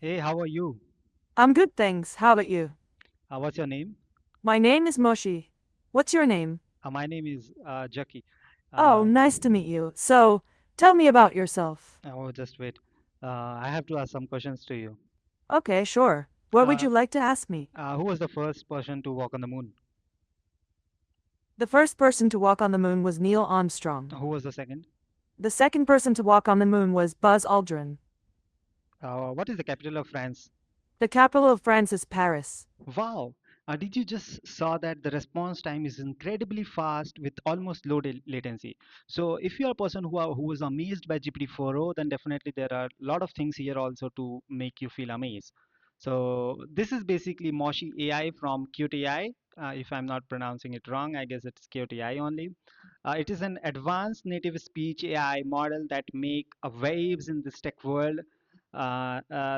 Hey, how are you? I'm good, thanks. How about you? What's your name? My name is Moshi. What's your name? My name is Jackie. Oh, Uh, nice to meet you. So, tell me about yourself. oh, just wait. I have to ask some questions to you. Okay, sure. What would Uh, you like to ask me? who was the first person to walk on the moon? The first person to walk on the moon was Neil Armstrong. Who was the second? The second person to walk on the moon was Buzz Aldrin. What is the capital of France? The capital of France is Paris. Wow. Did you just saw that the response time is incredibly fast with almost low latency? So if you are a person who is amazed by GPT-4o, then definitely there are a lot of things here also to make you feel amazed. So this is basically Moshi AI from Kyut AI. If I'm not pronouncing it wrong, I guess it's Kyut AI only. It is an advanced native speech AI model that make waves in this tech world.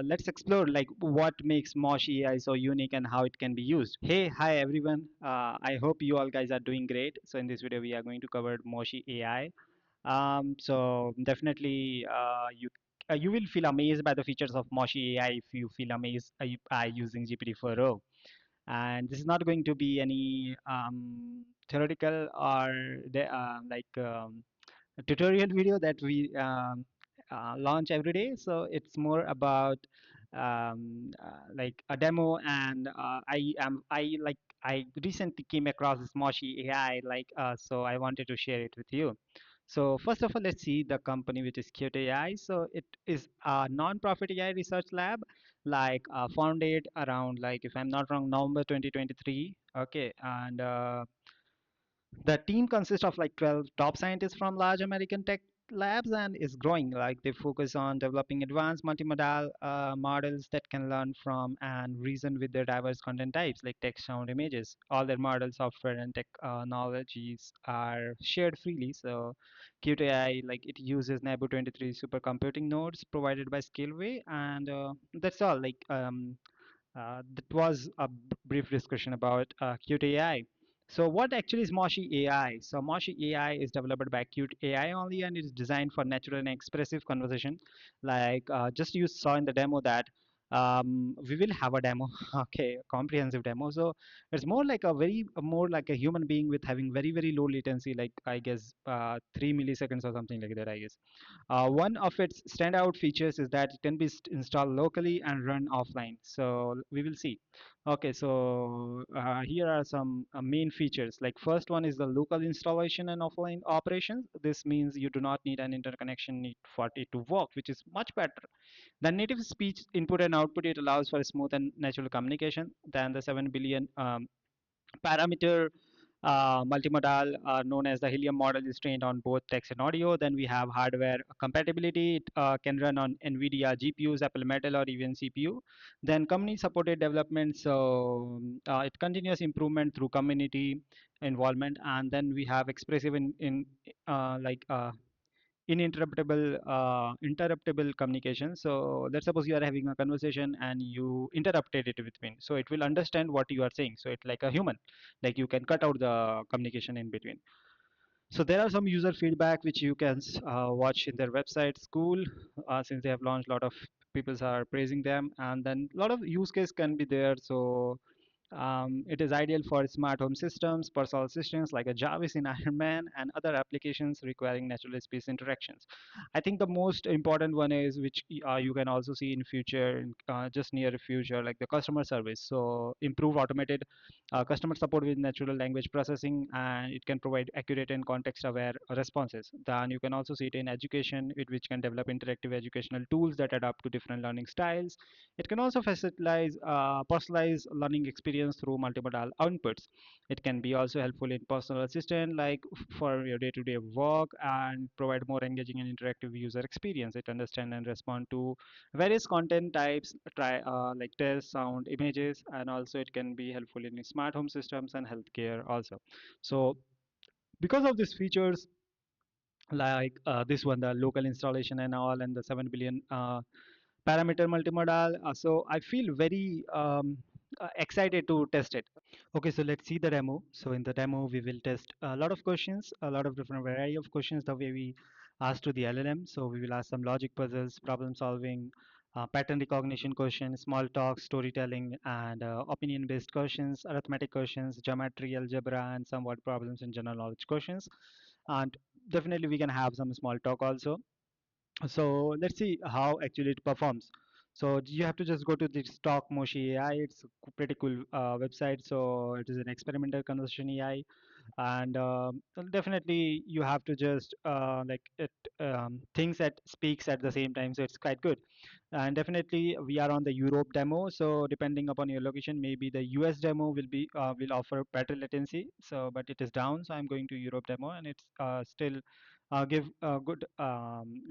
Let's explore like what makes Mosh AI so unique and how it can be used. Hey, hi everyone. I hope you all guys are doing great. So in this video, we are going to cover Moshi AI. So definitely, you will feel amazed by the features of Moshi AI if you feel amazed by using GPT-4o. And this is not going to be any theoretical or a tutorial video that we launch every day. So it's more about like a demo, and I recently came across this Moshi AI, so I wanted to share it with you. So first of all, let's see the company, which is Kyut AI. So it is a non-profit AI research lab, founded around, like, if I'm not wrong, November 2023. Okay, and the team consists of like 12 top scientists from large American tech labs and is growing. Like, they focus on developing advanced multimodal models that can learn from and reason with their diverse content types like text, sound, images. All their model software and technologies are shared freely. So QTI, like, it uses Nabu 23 supercomputing nodes provided by Scaleway, and that's all. That was a brief discussion about Qt AI. So what actually is Moshi AI? So Moshi AI is developed by Qt AI only, and it is designed for natural and expressive conversation. Just you saw in the demo that we will have a demo, okay, a comprehensive demo. So it's more like a human being with having very low latency, like I guess 3 milliseconds or something like that, I guess. One of its standout features is that it can be installed locally and run offline. So we will see. Okay, so here are some main features. Like, first one is the local installation and offline operations. This means you do not need an interconnection need for it to work, which is much better. The native speech input and output, it allows for smooth and natural communication than the 7 billion parameter multimodal, known as the Helium model, is trained on both text and audio. Then we have hardware compatibility. It can run on NVIDIA GPUs, Apple Metal, or even CPU. Then community supported development. So it continuous improvement through community involvement. And then we have expressive in like interruptible communication. So let's suppose you are having a conversation and you interrupted it between, so it will understand what you are saying, so it's like a human, like you can cut out the communication in between. So there are some user feedback which you can watch in their website school, since they have launched, a lot of people are praising them, and then a lot of use case can be there. So it is ideal for smart home systems, personal assistants like a Jarvis in Iron Man, and other applications requiring natural space interactions. I think the most important one is, which you can also see in future, just near future, like the customer service. So improve automated customer support with natural language processing, and it can provide accurate and context-aware responses. Then you can also see it in education, which can develop interactive educational tools that adapt to different learning styles. It can also facilitate personalized learning experience through multimodal outputs. It can be also helpful in personal assistant, like for your day-to-day work, and provide more engaging and interactive user experience. It understand and respond to various content types, like text, sound, images, and also it can be helpful in smart home systems and healthcare also. So because of these features, this one, the local installation and all, and the 7 billion parameter multimodal. So I feel very excited to test it. Okay, so let's see the demo. So in the demo, we will test a lot of questions, a lot of different variety of questions, the way we ask to the LLM. So we will ask some logic puzzles, problem solving, pattern recognition questions, small talk, storytelling, and opinion-based questions, arithmetic questions, geometry, algebra, and some word problems and general knowledge questions. And definitely we can have some small talk also. So let's see how actually it performs. So you have to just go to this talk Moshi AI. It's a pretty cool website. So it is an experimental conversation AI, and definitely you have to just like it thinks at speaks at the same time, so it's quite good. And definitely we are on the Europe demo, so depending upon your location, maybe the US demo will offer better latency, so but it is down, so I'm going to Europe demo, and it's still give good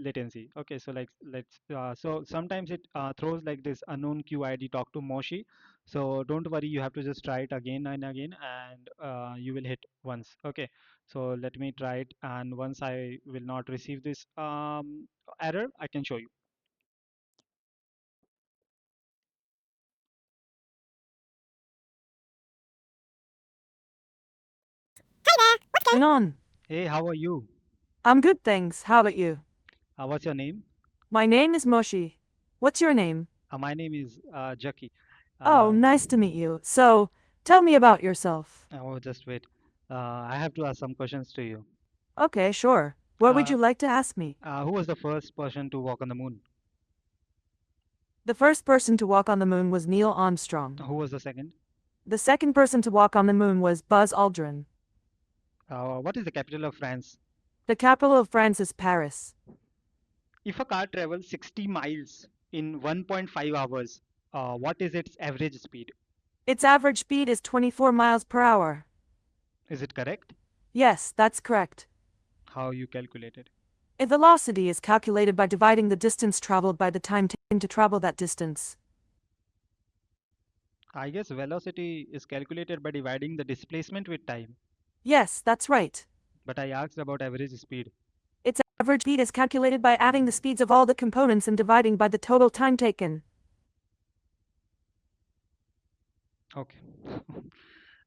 latency. Okay, so like let's so sometimes it throws like this unknown QID talk to Moshi, so don't worry, you have to just try it again and again, and you will hit once. Okay, so let me try it, and once I will not receive this error, I can show you. Going on? Hey, how are you? I'm good, thanks. How about you? What's your name? My name is Moshi. What's your name? My name is Jackie. Oh, Uh, nice to meet you. So, tell me about yourself. oh, just wait. I have to ask some questions to you. Okay, sure. What would Uh, you like to ask me? who was the first person to walk on the moon? The first person to walk on the moon was Neil Armstrong. Who was the second? The second person to walk on the moon was Buzz Aldrin. What is the capital of France? The capital of France is Paris. If a car travels 60 miles in 1.5 hours, what is its average speed? Its average speed is 24 miles per hour. Is it correct? Yes, that's correct. How you calculate it? A velocity is calculated by dividing the distance traveled by the time taken to travel that distance. I guess velocity is calculated by dividing the displacement with time. Yes, that's right. But I asked about average speed. Its average speed is calculated by adding the speeds of all the components and dividing by the total time taken. Okay.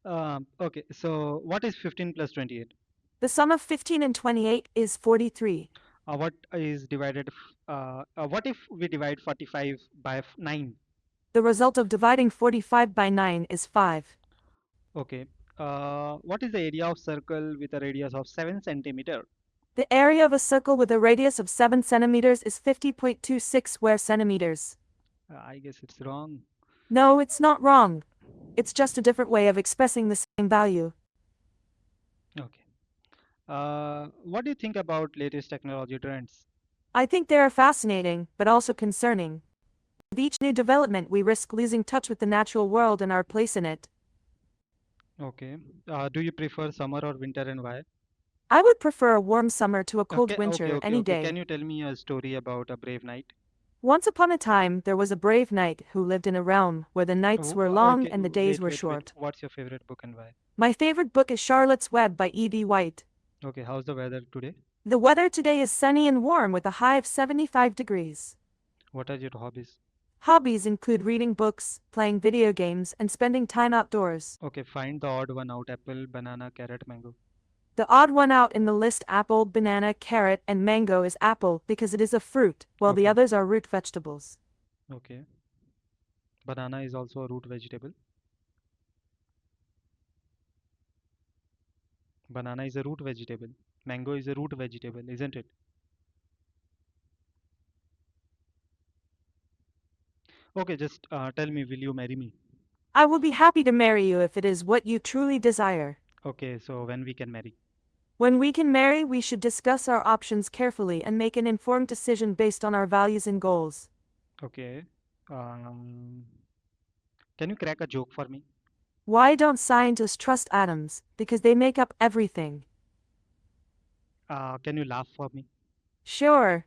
Okay, so what is 15 plus 28? The sum of 15 and 28 is 43. What is what if we divide 45 by 9? The result of dividing 45 by 9 is 5. Okay. What is the area of circle with a radius of 7 centimeter? The area of a circle with a radius of 7 centimeters is 50.26 square centimeters. I guess it's wrong. No, it's not wrong. It's just a different way of expressing the same value. Okay. What do you think about latest technology trends? I think they are fascinating, but also concerning. With each new development, we risk losing touch with the natural world and our place in it. Okay. Do you prefer summer or winter, and why? I would prefer a warm summer to a cold Okay, okay, winter okay, any okay. day. Can you tell me a story about a brave knight? Once upon a time, there was a brave knight who lived in a realm where the nights were long Okay, and the days wait, were wait, wait. short. What's your favorite book and why? My favorite book is Charlotte's Web by E.B. White. Okay, how's the weather today? The weather today is sunny and warm with a high of 75 degrees. What are your hobbies? Hobbies include reading books, playing video games, and spending time outdoors. Okay, find the odd one out. Apple, banana, carrot, mango. The odd one out in the list apple, banana, carrot, and mango is apple because it is a fruit, while the Okay, others are root vegetables. okay. Banana is also a root vegetable. Banana is a root vegetable. Mango is a root vegetable, isn't it? Okay, just tell me, will you marry me? I will be happy to marry you if it is what you truly desire. Okay, so when we can marry? When we can marry, we should discuss our options carefully and make an informed decision based on our values and goals. Okay. Um, can you crack a joke for me? Why don't scientists trust atoms? Because they make up everything. Can you laugh for me? Sure.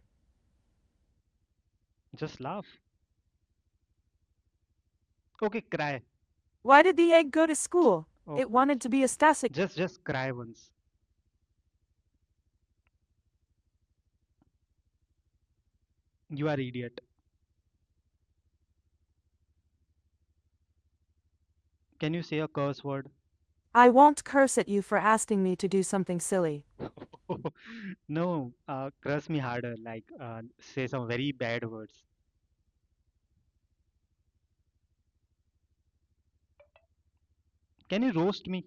Just laugh. Okay, cry. Why did the egg go to school? Oh, It wanted to be a Stasic. just cry once. You are idiot. Can you say a curse word? I won't curse at you for asking me to do something silly. No, curse me harder. Like say some very bad words. Can you roast me?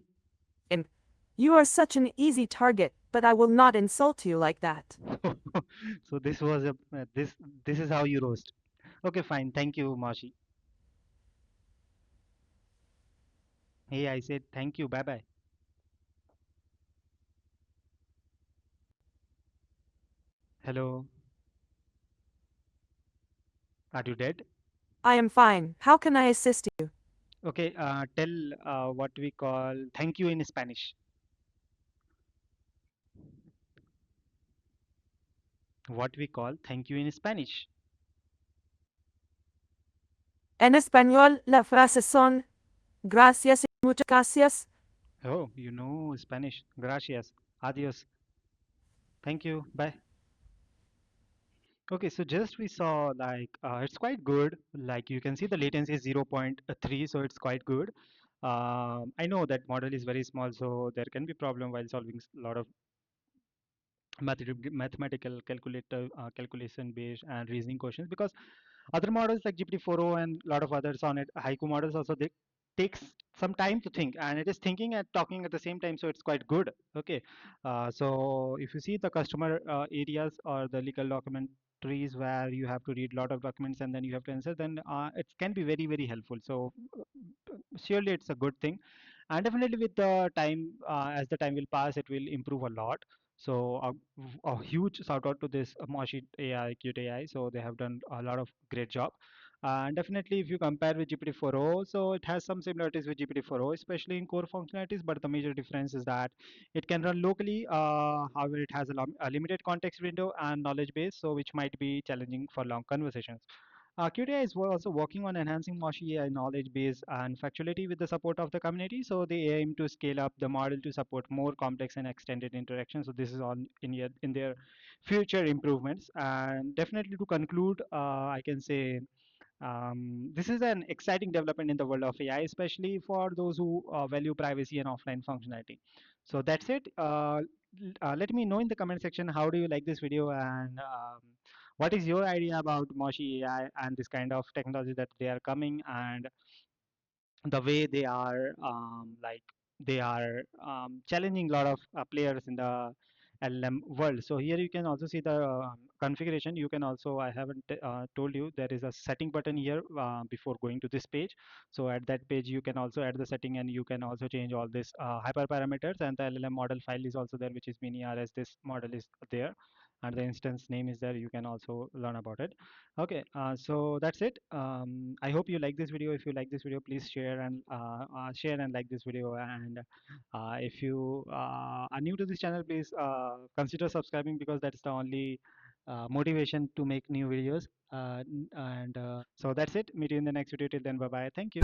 And you are such an easy target, but I will not insult you like that. So this was a this is how you roast. Okay, fine. Thank you, Mashi. Hey, I said thank you. Bye bye. Hello. Are you dead? I am fine. How can I assist you? Okay. Tell what we call thank you in Spanish. What we call thank you in Spanish. En español, la frase son gracias y muchas gracias. Oh, you know Spanish. Gracias. Adios. Thank you. Bye. Okay, so just we saw like it's quite good. Like you can see the latency is 0.3, so it's quite good. I know that model is very small, so there can be problem while solving a lot of mathematical calculation based and reasoning questions because other models like GPT-4o and a lot of others on it, haiku models also, they takes some time to think, and it is thinking and talking at the same time, so it's quite good. Okay, so if you see the customer areas or the legal documentaries where you have to read a lot of documents and then you have to answer, then it can be very very helpful. So surely it's a good thing, and definitely with the time, as the time will pass, it will improve a lot. So a huge shout out to this Moshi AI, Kyut AI. So they have done a lot of great job. And definitely, if you compare with GPT-4o, so it has some similarities with GPT-4o, especially in core functionalities. But the major difference is that it can run locally. However, it has a limited context window and knowledge base, so which might be challenging for long conversations. QTI is also working on enhancing Moshi AI knowledge base and factuality with the support of the community. So they aim to scale up the model to support more complex and extended interactions. So this is all in their future improvements. And definitely to conclude, I can say this is an exciting development in the world of AI, especially for those who value privacy and offline functionality. So that's it. Let me know in the comment section how do you like this video, and what is your idea about Moshi AI and this kind of technology that they are coming, and the way they are challenging a lot of players in the LLM world. So here you can also see the configuration. You can also, I haven't told you, there is a setting button here before going to this page. So at that page you can also add the setting, and you can also change all this hyperparameters, and the LLM model file is also there, which is mini-r, as this model is there and the instance name is there. You can also learn about it. Okay, so that's it. I hope you like this video. If you like this video, please share and like this video. And if you are new to this channel, please consider subscribing, because that's the only motivation to make new videos. And so that's it. Meet you in the next video. Till then, bye bye. Thank you.